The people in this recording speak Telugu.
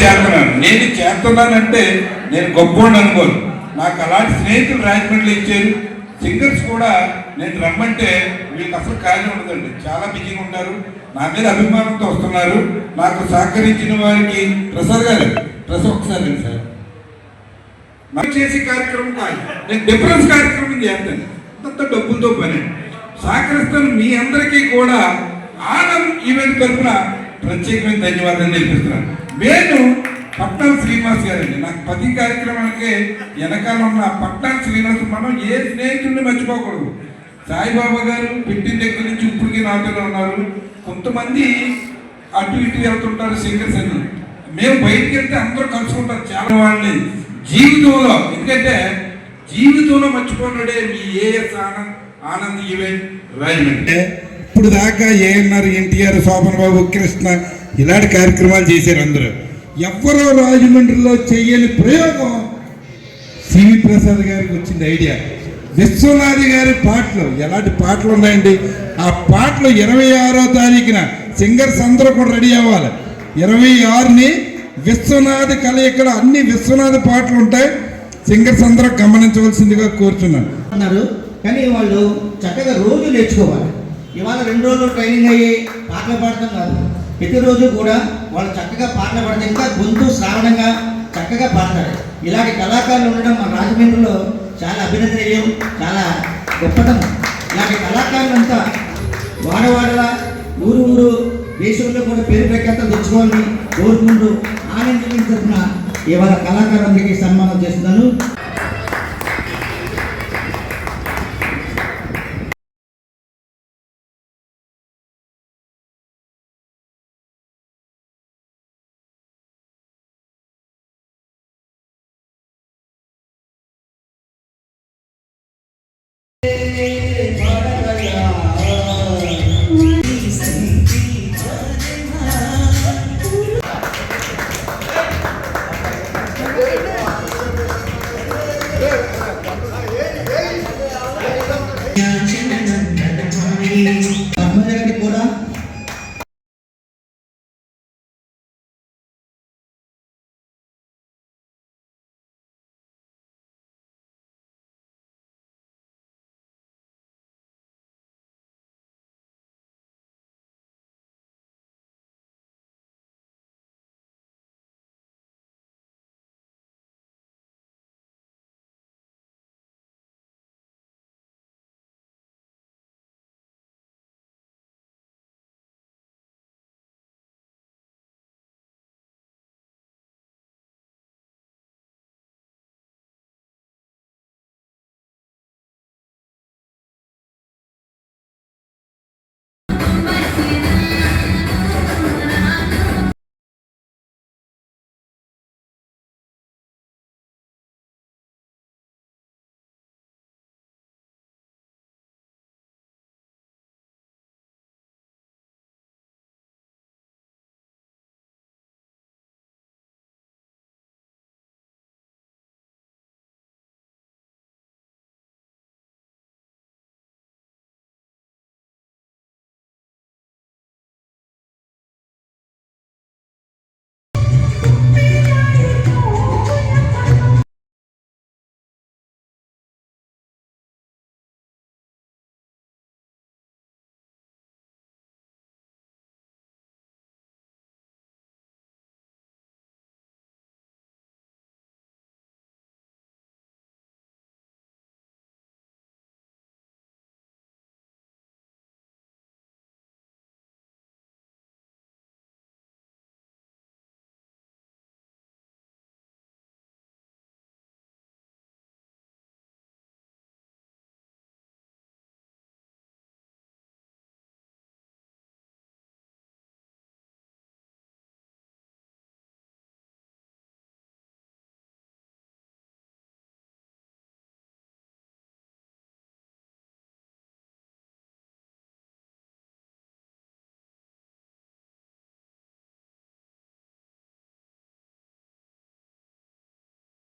చేస్తున్నాను. నేను చేస్తున్నానంటే నేను గొప్పవాడిని అనుకోను. నాకు అలాంటి స్నేహితులు రాజమండ్రిలో ఇచ్చారు. సింగర్స్ కూడా నేను రమ్మంటే వీళ్ళకి అసలు ఖాళీ ఉండదండి, చాలా బిజీగా ఉంటారు. నా మీద అభిమానంతో వస్తున్నారు. నాకు సహకరించిన వారికి ప్రసాద్ గారు, ఒకసారి సార్ నాకు చేసే కార్యక్రమం కాదు, నేను డిఫరెన్స్ కార్యక్రమం చేస్తాను. అంత డబ్బులతో పని సహకరిస్తాను. మీ అందరికీ కూడా ఆనంద్ ఈవెంట్ తరఫున ప్రత్యేకమైన ధన్యవాదాలు తెలిపిస్తున్నాను. నేను పట్నాల శ్రీనివాస్ గారండి. నాకు ప్రతి కార్యక్రమానికి వెనకాల ఉన్న పట్నాల శ్రీనివాస్, మనం ఏ స్నేహితుడిని మర్చిపోకూడదు. సాయిబాబా గారు పెట్టిన దగ్గర నుంచి ఇప్పటికీ నాతోనే ఉన్నారు. కొంతమంది అటు ఇటు వెళ్తుంటారు సింగర్స్ అని. మేము బయటికి వెళ్తే అందరూ కలుసుకుంటారు చాలా వాళ్ళని జీవితంలో. ఎందుకంటే జీవితంలో మర్చిపోయినాడే మీ ఏఎస్ ఆనంద్ ఈవెంట్ రాజమండ్రి. ఇప్పుడు దాకా ఏఎన్ఆర్, ఎన్టీఆర్, శోభన్ బాబు, కృష్ణ ఇలాంటి కార్యక్రమాలు చేశారు అందరూ. ఎవరో రాజమండ్రిలో చేయని ప్రయోగం సివి ప్రసాద్ గారికి వచ్చింది ఐడియా. విశ్వనాథ్ గారి పాటలు, ఎలాంటి పాటలు ఉన్నాయండి. ఆ పాటలు 26వ తారీఖున సింగర్స్ అందరూ కూడా రెడీ అవ్వాలి. 26ని విశ్వనాథ్ కలయికలో అన్ని విశ్వనాథ్ పాటలు ఉంటాయి. సింగర్స్ అందరూ గమనించవలసిందిగా కోరుచున్నాను అన్నారు. కానీ వాళ్ళు చక్కగా రోజు నేర్చుకోవాలి. ఇవాళ 2 రోజులు ట్రైనింగ్ అయ్యి పాటలు పాడటం కాదు, ప్రతిరోజు కూడా వాళ్ళు చక్కగా పాటలు పాడితే ఇంకా గొంతు శ్రావణంగా చక్కగా పాడతారు. ఇలాంటి కళాకారులు ఉండడం మన రాజమండ్రిలో చాలా అభినందనీయం, చాలా గొప్పతనం. ఇలాంటి కళాకారులంతా వాడవాడలా, ఊరు దేశంలో కూడా పేరు ప్రఖ్యాతలు తెచ్చుకోవాలని కోరుకుంటూ ఆనందించిన ఇవాళ కళాకారులందరికీ సన్మానం చేస్తున్నాను.